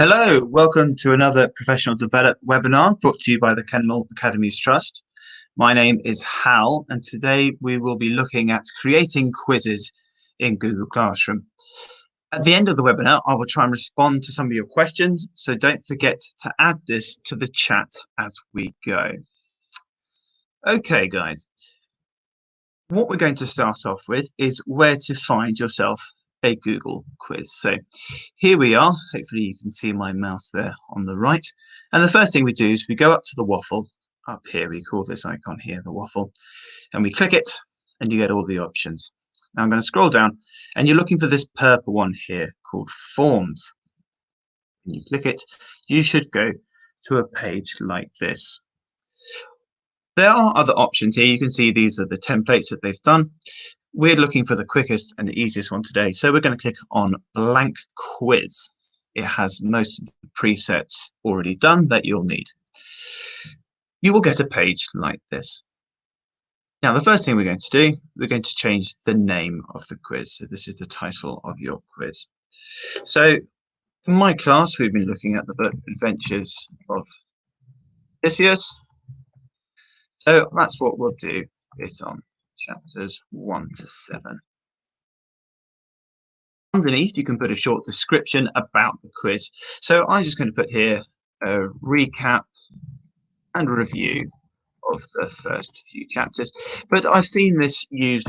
Hello, welcome to another Professional Develop webinar brought to you by the Kemnal Academies Trust. My name is Hal, and today we will be looking at creating quizzes in Google Classroom. At the end of the webinar, I will try and respond to some of your questions, so don't forget to add this to the chat as we go. Okay, guys, what we're going to start off with is where to find yourself a Google quiz. So here we are. Hopefully you can see my mouse there on the right. And the first thing we do is we go up to the waffle up here. We call this icon here the waffle, and we click it and you get all the options. Now I'm going to scroll down and you're looking for this purple one here called forms. When you click it, you should go to a page like this. There are other options here. You can see these are the templates that they've done. We're looking for the quickest and the easiest one today. So we're going to click on blank quiz. It has most of the presets already done that you'll need. You will get a page like this. Now, the first thing we're going to do, we're going to change the name of the quiz. So this is the title of your quiz. So in my class, we've been looking at the book Adventures of Odysseus. So that's what we'll do. It's on chapters 1 to 7. Underneath, you can put a short description about the quiz. So I'm just going to put here a recap and review of the first few chapters. But I've seen this used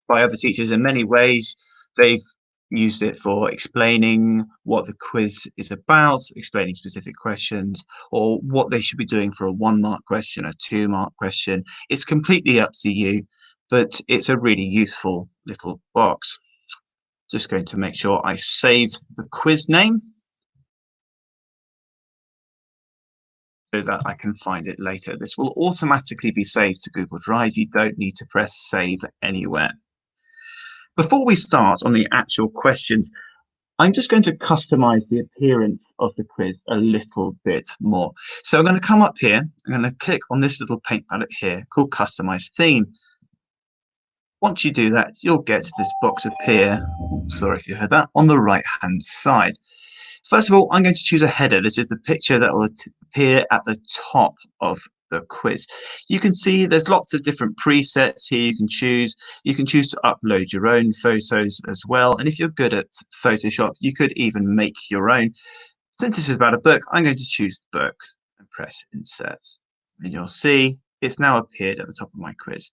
by other teachers in many ways. They've used it for explaining what the quiz is about, explaining specific questions, or what they should be doing for a 1-mark question, a 2-mark question. It's completely up to you, but it's a really useful little box. Just going to make sure I save the quiz name so that I can find it later. This will automatically be saved to Google Drive. You don't need to press save anywhere. Before we start on the actual questions, I'm just going to customize the appearance of the quiz a little bit more. So I'm going to come up here. I'm going to click on this little paint palette here called Customize Theme. Once you do that, you'll get this box appear, sorry if you heard that, on the right-hand side. First of all, I'm going to choose a header. This is the picture that will appear at the top of the quiz. You can see there's lots of different presets here you can choose. You can choose to upload your own photos as well. And if you're good at Photoshop, you could even make your own. Since this is about a book, I'm going to choose the book and press insert. And you'll see it's now appeared at the top of my quiz.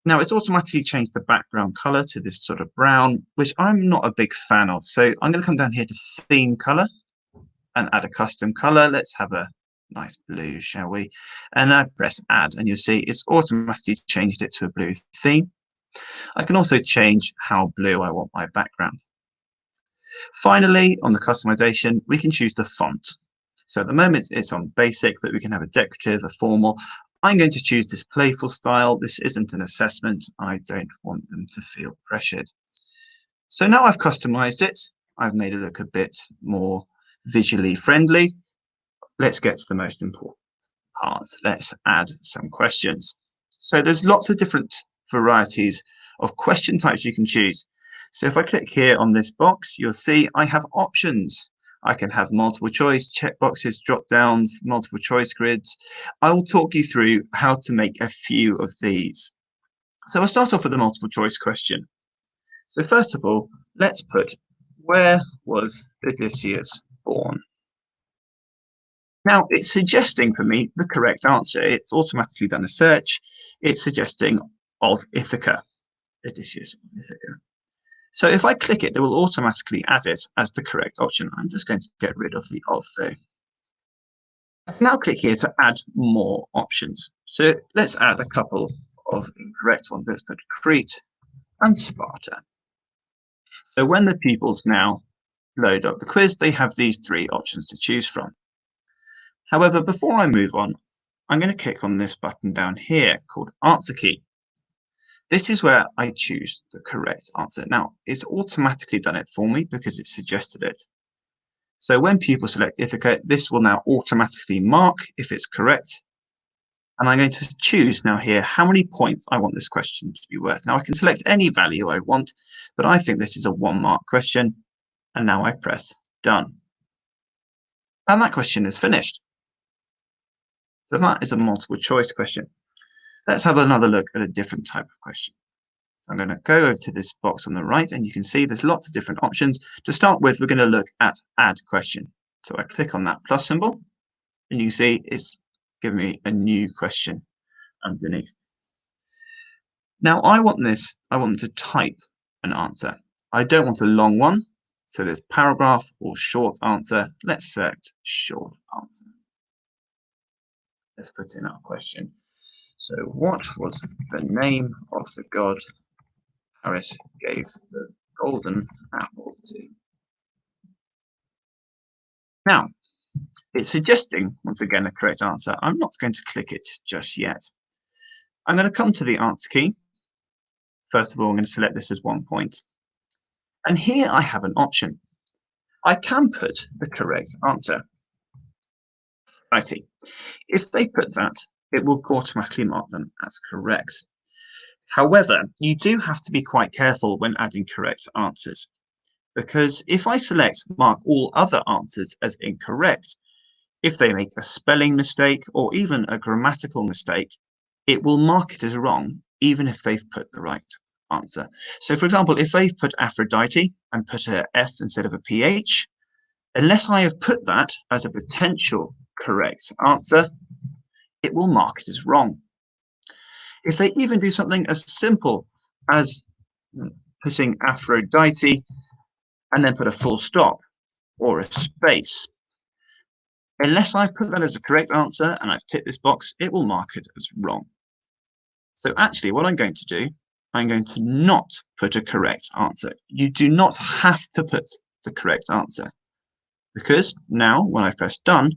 Now it's automatically changed the background color to this sort of brown, which I'm not a big fan of. So I'm going to come down here to theme color and add a custom color. Let's have a nice blue, shall we? And I press add, and you'll see it's automatically changed it to a blue theme. I can also change how blue I want my background. Finally, on the customization, we can choose the font. So at the moment it's on basic, but we can have a decorative, a formal. I'm going to choose this playful style. This isn't an assessment. I don't want them to feel pressured. So now I've customized it. I've made it look a bit more visually friendly. Let's get to the most important part. Let's add some questions. So there's lots of different varieties of question types you can choose. So if I click here on this box, you'll see I have options. I can have multiple choice, checkboxes, drop downs, multiple choice grids. I will talk you through how to make a few of these. So I'll start off with a multiple choice question. So first of all, let's put, where was Odysseus born? Now it's suggesting for me the correct answer. It's automatically done a search. It's suggesting of Ithaca, Odysseus of Ithaca. So if I click it, it will automatically add it as the correct option. I'm just going to get rid of the of though. I can now click here to add more options. So let's add a couple of incorrect ones. Let's put Crete and Sparta. So when the pupils now load up the quiz, they have these 3 options to choose from. However, before I move on, I'm going to click on this button down here called Answer Key. This is where I choose the correct answer. Now, it's automatically done it for me because it suggested it. So when pupils select Ithaca, this will now automatically mark if it's correct. And I'm going to choose now here how many points I want this question to be worth. Now, I can select any value I want, but I think this is a 1-mark question. And now I press Done. And that question is finished. So that is a multiple choice question. Let's have another look at a different type of question. So I'm going to go over to this box on the right, and you can see there's lots of different options. To start with, we're going to look at add question. So I click on that plus symbol, and you can see it's giving me a new question underneath. Now I want them to type an answer. I don't want a long one. So there's paragraph or short answer. Let's select short answer. Let's put in our question. So what was the name of the god Harris gave the golden apple to? Now, it's suggesting, once again, a correct answer. I'm not going to click it just yet. I'm going to come to the answer key. First of all, I'm going to select this as 1 point. And here I have an option. I can put the correct answer. Righty. If they put that, it will automatically mark them as correct. However, you do have to be quite careful when adding correct answers, because if I select mark all other answers as incorrect, if they make a spelling mistake or even a grammatical mistake, it will mark it as wrong, even if they've put the right answer. So for example, if they've put Aphrodite and put a F instead of a PH, unless I have put that as a potential correct answer, it will mark it as wrong. If they even do something as simple as putting Aphrodite and then put a full stop or a space, unless I've put that as a correct answer and I've ticked this box, it will mark it as wrong. So actually what I'm going to do, I'm going to not put a correct answer. You do not have to put the correct answer, because now when I press done,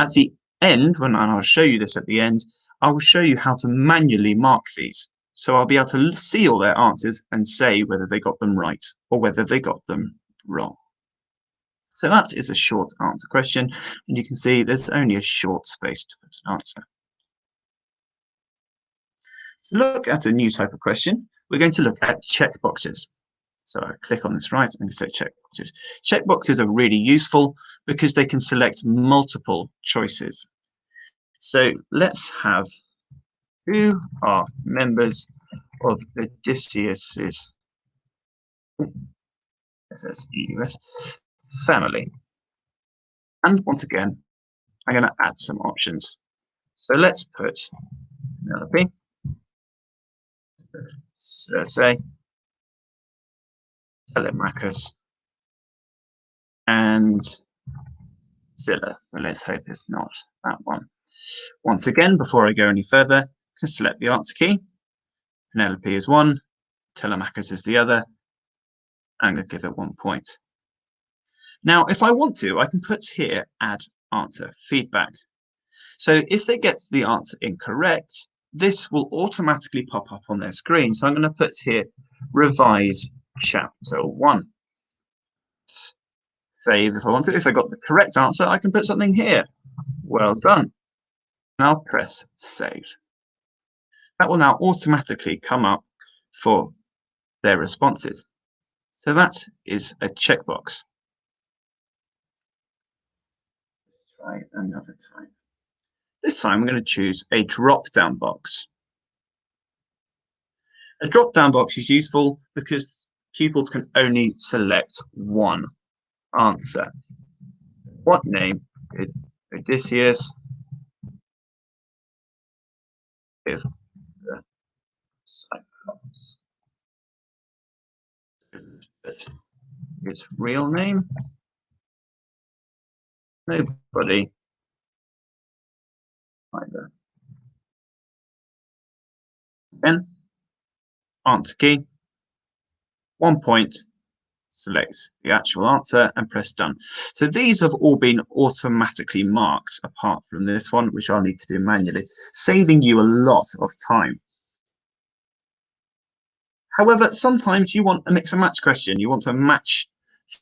at the end, and I'll show you this at the end, I will show you how to manually mark these. So I'll be able to see all their answers and say whether they got them right or whether they got them wrong. So that is a short answer question, and you can see there's only a short space to put an answer. To look at a new type of question, we're going to look at checkboxes. So I click on this right and select checkboxes. Checkboxes are really useful because they can select multiple choices. So let's have, who are members of Odysseus's family? And once again, I'm going to add some options. So let's put Penelope, Circe, Telemachus, and Zilla. Well, let's hope it's not that one. Once again, before I go any further, I can select the answer key. Penelope is 1, Telemachus is the other. I'm going to give it 1 point. Now, if I want to, I can put here add answer feedback. So if they get the answer incorrect, this will automatically pop up on their screen. So I'm going to put here revise chapter 1. Save if I want to. If I got the correct answer, I can put something here. Well done. Now press save. That will now automatically come up for their responses. So that is a checkbox. Let's try another time. This time I'm going to choose a drop-down box. A drop-down box is useful because pupils can only select one answer. What name did Odysseus give the Cyclops? Its real name? Nobody. Either. Then, answer key, 1 point, select the actual answer and press done. So these have all been automatically marked apart from this one, which I'll need to do manually, saving you a lot of time. However, sometimes you want a mix and match question. You want to match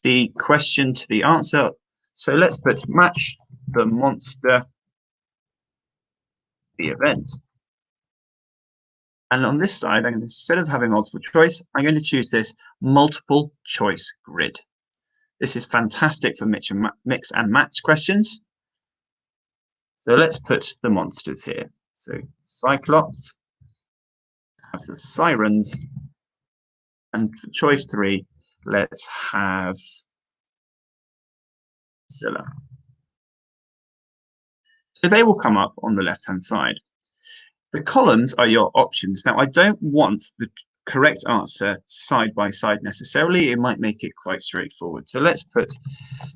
the question to the answer. So let's put match the monster, the event. And on this side, instead of having multiple choice, I'm going to choose this multiple choice grid. This is fantastic for mix and match questions. So let's put the monsters here. So Cyclops, have the Sirens, and for choice 3, let's have Scylla. So they will come up on the left-hand side. The columns are your options. Now, I don't want the correct answer side by side necessarily. It might make it quite straightforward. So let's put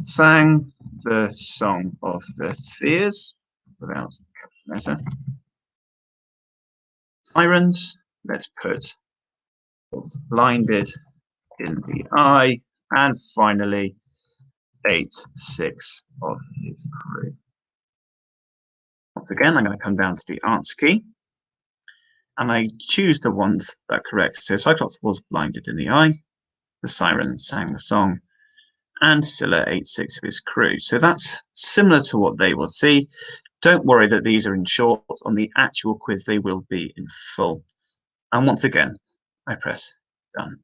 sang the song of the spheres without the capital letter. Sirens, let's put blinded in the eye, and finally 8/6 of his crew. Once again, I'm going to come down to the answer key and I choose the ones that are correct. So Cyclops was blinded in the eye, the Siren sang the song, and Scylla 8/6 of his crew. So that's similar to what they will see. Don't worry that these are in short. On the actual quiz, they will be in full. And once again, I press done.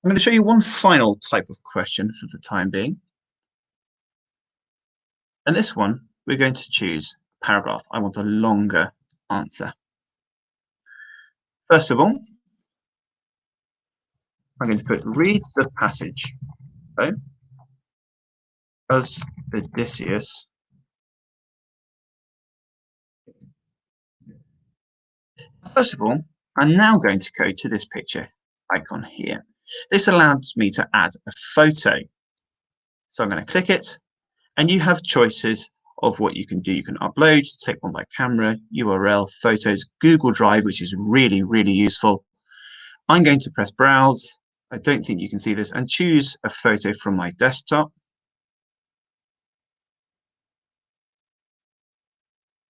I'm going to show you one final type of question for the time being. And this one, we're going to choose a paragraph. I want a longer answer. First of all, I'm going to put read the passage. Okay? As Odysseus First of all, I'm now going to go to this picture icon here. This allows me to add a photo. So I'm going to click it, and you have choices of what you can do. You can upload, take one by camera, URL, photos, Google Drive, which is really, really useful. I'm going to press browse. I don't think you can see this, and choose a photo from my desktop.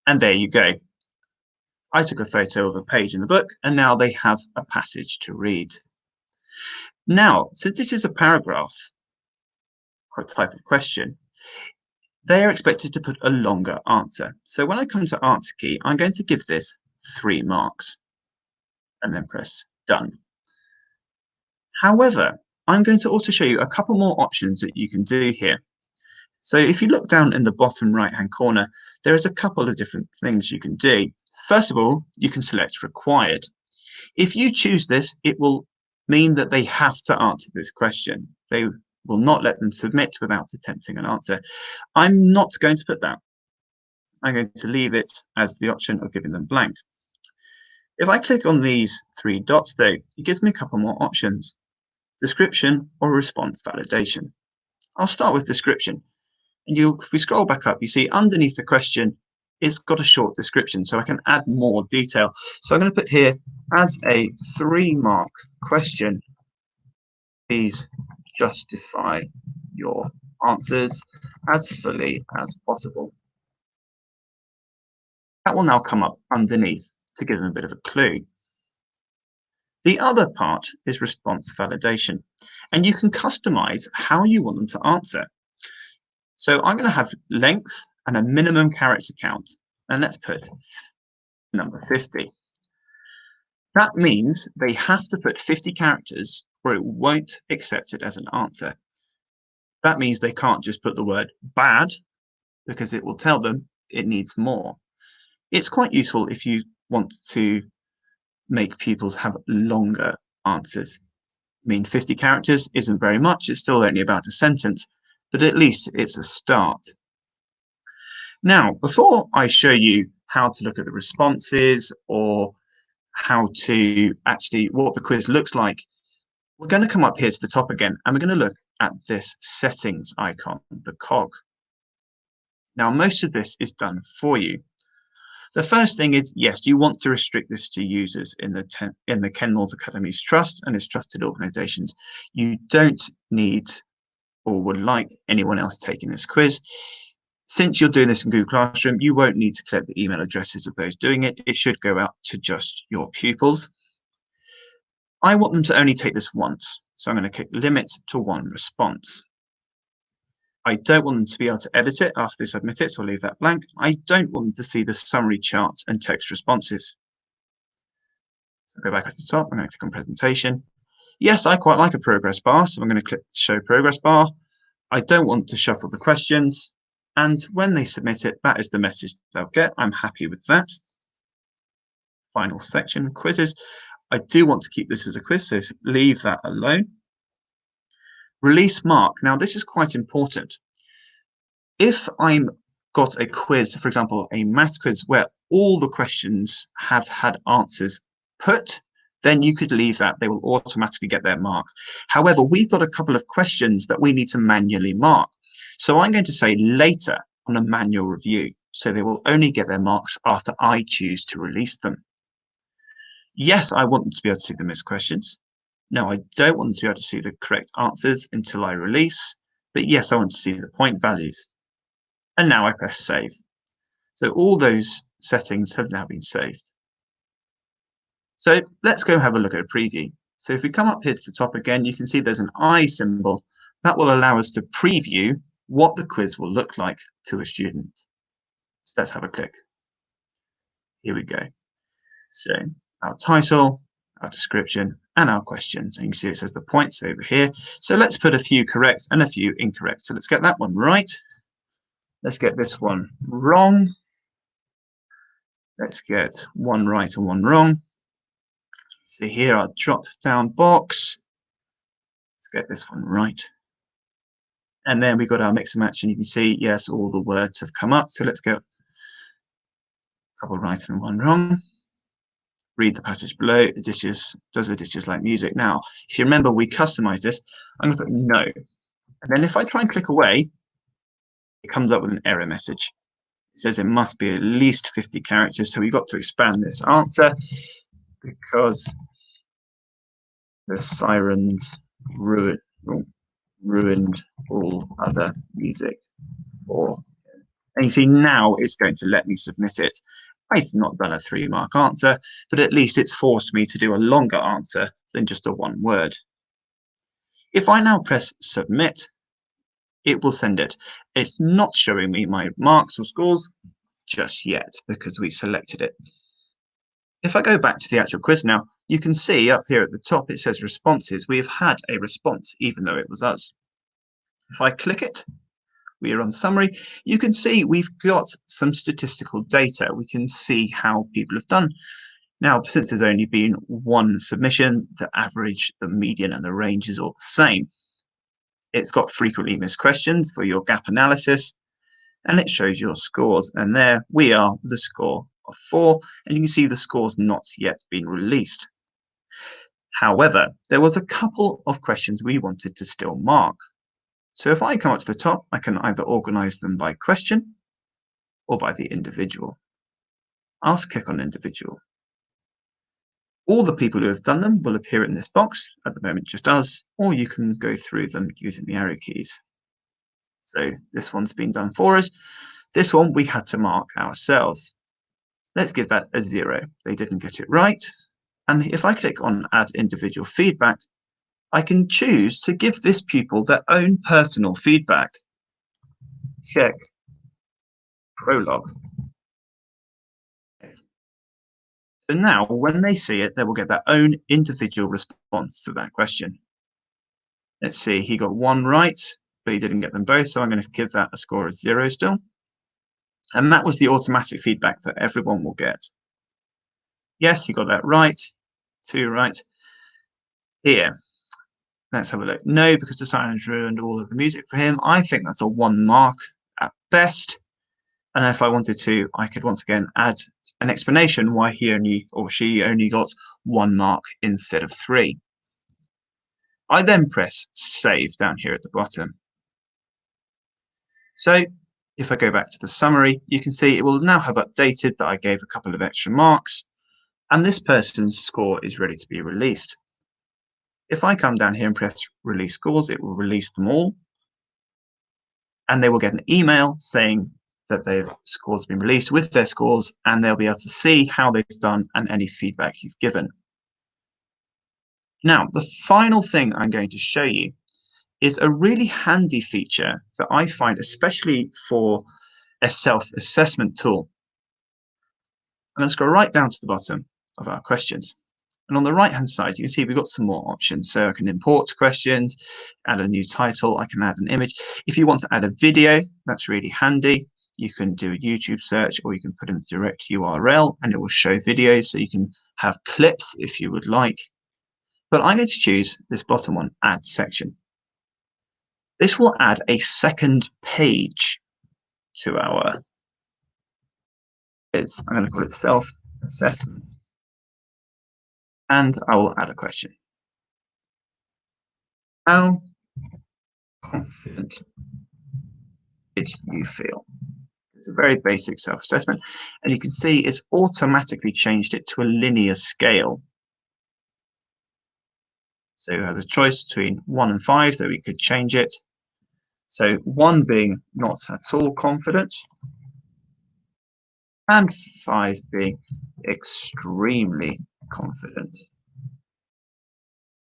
And there you go. I took a photo of a page in the book, and now they have a passage to read. Now, so this is a paragraph type of question. They are expected to put a longer answer. So when I come to answer key, I'm going to give this 3 marks and then press done. However, I'm going to also show you a couple more options that you can do here. So if you look down in the bottom right-hand corner, there is a couple of different things you can do. First of all, you can select required. If you choose this, it will mean that they have to answer this question. They will not let them submit without attempting an answer. I'm not going to put that. I'm going to leave it as the option of giving them blank. If I click on these 3 dots though, it gives me a couple more options: description or response validation. I'll start with description. And if we scroll back up, you see underneath the question, it's got a short description, so I can add more detail. So I'm going to put here, as a 3-mark question, please justify your answers as fully as possible. That will now come up underneath to give them a bit of a clue. The other part is response validation, and you can customize how you want them to answer. So I'm going to have length and a minimum character count, and let's put number 50. That means they have to put 50 characters or it won't accept it as an answer. That means they can't just put the word bad, because it will tell them it needs more. It's quite useful if you want to make pupils have longer answers. I mean, 50 characters isn't very much, it's still only about a sentence, but at least it's a start. Now, before I show you how to look at the responses or how to actually, what the quiz looks like, we're going to come up here to the top again, and we're going to look at this settings icon, the cog. Now, most of this is done for you. The first thing is, yes, you want to restrict this to users in the Kemnal Academies Trust and its trusted organizations. You don't need or would like anyone else taking this quiz. Since you're doing this in Google Classroom, you won't need to collect the email addresses of those doing it. It should go out to just your pupils. I want them to only take this once, so I'm going to click limit to 1 response. I don't want them to be able to edit it after they submit it, so I'll leave that blank. I don't want them to see the summary charts and text responses. So go back at the top, I'm going to click on presentation. Yes, I quite like a progress bar, so I'm going to click Show Progress Bar. I don't want to shuffle the questions, and when they submit it, that is the message they'll get. I'm happy with that. Final section, quizzes. I do want to keep this as a quiz, so leave that alone. Release mark. Now, this is quite important. If I'm got a quiz, for example, a math quiz where all the questions have had answers put, then you could leave that. They will automatically get their mark. However, we've got a couple of questions that we need to manually mark. So I'm going to say later on a manual review. So they will only get their marks after I choose to release them. Yes, I want them to be able to see the missed questions. No, I don't want them to be able to see the correct answers until I release. But yes, I want to see the point values. And now I press save. So all those settings have now been saved. So let's go have a look at a preview. So if we come up here to the top again, you can see there's an eye symbol. That will allow us to preview what the quiz will look like to a student. So let's have a click. Here we go. So our title, our description, and our questions. And you can see it says the points over here. So let's put a few correct and a few incorrect. So let's get that one right. Let's get this one wrong. Let's get one right and one wrong. So here our drop down box. Let's get this one right. And then we've got our mix and match, and you can see, yes, all the words have come up. So let's get a couple right and one wrong. Read the passage below. Odysseus does Odysseus like music? Now, if you remember, we customized this. I'm going to put no. And then if I try and click away, it comes up with an error message. It says it must be at least 50 characters. So we've got to expand this answer because the sirens ruined all other music. And you see now it's going to let me submit it. I've not done a 3-mark answer, but at least it's forced me to do a longer answer than just a one word. If I now press submit, it will send it. It's not showing me my marks or scores just yet because we selected it. If I go back to the actual quiz now, you can see up here at the top it says responses. We have had a response even though it was us. If I click it, we are on summary. You can see we've got some statistical data. We can see how people have done. Now, since there's only been one submission, the average, the median, and the range is all the same. It's got frequently missed questions for your gap analysis, and it shows your scores. And there we are with a score of 4, and you can see the score's not yet been released. However, there was a couple of questions we wanted to still mark. So if I come up to the top, I can either organize them by question or by the individual. I'll click on individual. All the people who have done them will appear in this box, at the moment just us, or you can go through them using the arrow keys. So this one's been done for us. This one we had to mark ourselves. Let's give that a 0. They didn't get it right. And if I click on add individual feedback, I can choose to give this pupil their own personal feedback. Check prologue. So now when they see it, they will get their own individual response to that question. Let's see, he got 1 right, but he didn't get them both. So I'm going to give that a score of 0 still. And that was the automatic feedback that everyone will get. Yes, he got that right, 2 right. Here, let's have a look. No, because the silence ruined all of the music for him. I think that's a 1 mark at best. And if I wanted to, I could once again add an explanation why he only or she only got 1 mark instead of 3. I then press save down here at the bottom. So if I go back to the summary, you can see it will now have updated that I gave a couple of extra marks, and this person's score is ready to be released. If I come down here and press release scores, it will release them all, and they will get an email saying that their scores have been released with their scores, and they'll be able to see how they've done and any feedback you've given. Now, the final thing I'm going to show you is a really handy feature that I find especially for a self-assessment tool. I'm going to scroll right down to the bottom of our questions. And on the right-hand side, you can see we've got some more options. So I can import questions, add a new title, I can add an image. If you want to add a video, that's really handy. You can do a YouTube search, or you can put in the direct URL and it will show videos. So you can have clips if you would like. But I'm going to choose this bottom one, add section. This will add a second page to our quiz. I'm going to call it self-assessment. And I will add a question. How confident did you feel? It's a very basic self-assessment, and you can see it's automatically changed it to a linear scale. So you have a choice between 1 and 5 that we could change it. So 1 being not at all confident, and 5 being extremely confident.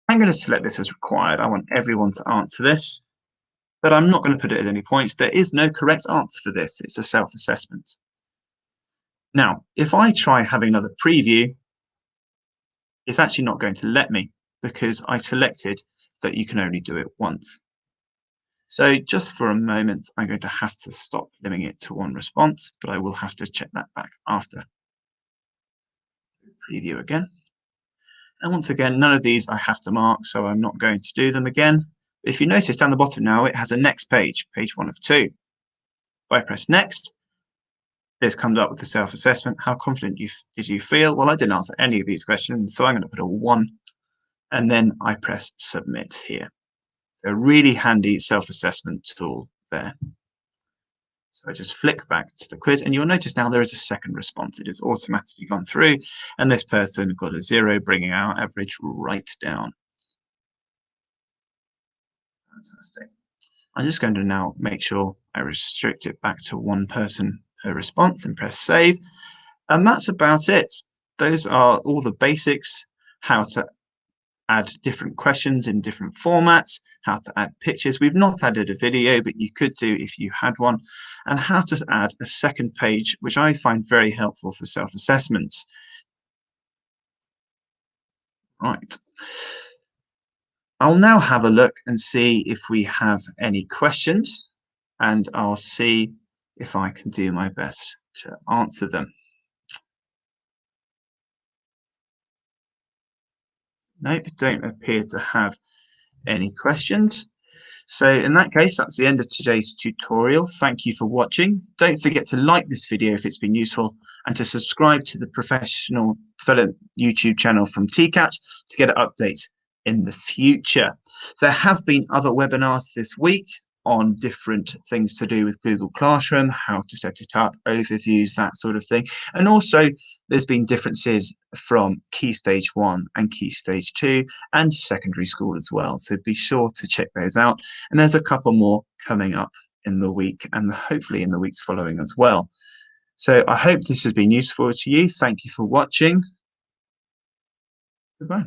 I'm going to select this as required. I want everyone to answer this, but I'm not going to put it at any points. There is no correct answer for this. It's a self-assessment. Now, if I try having another preview, it's actually not going to let me because I selected that you can only do it once. So just for a moment, I'm going to have to stop limiting it to 1 response, but I will have to check that back after. Preview again. And once again, none of these I have to mark, so I'm not going to do them again. If you notice down the bottom now, it has a next page, page 1 of 2. If I press next, this comes up with the self-assessment. How confident did you feel? Well, I didn't answer any of these questions, so I'm going to put a 1, and then I press submit here. So a really handy self-assessment tool there. So I just flick back to the quiz, and you'll notice now there is a second response. It has automatically gone through, and this person got a 0, bringing our average right down. Fantastic. I'm just going to now make sure I restrict it back to 1 person per response and press save. And that's about it. Those are all the basics, how to add different questions in different formats, how to add pictures. We've not added a video, but you could do if you had one, and how to add a second page, which I find very helpful for self-assessments. Right. I'll now have a look and see if we have any questions, and I'll see if I can do my best to answer them. Nope, don't appear to have any questions. So in that case, that's the end of today's tutorial. Thank you for watching. Don't forget to like this video if it's been useful, and to subscribe to the Professional Development YouTube channel from TKAT to get updates in the future. There have been other webinars this week on different things to do with Google Classroom, how to set it up, overviews, that sort of thing. And also there's been differences from Key Stage 1 and Key Stage 2 and secondary school as well. So be sure to check those out. And there's a couple more coming up in the week and hopefully in the weeks following as well. So I hope this has been useful to you. Thank you for watching. Goodbye.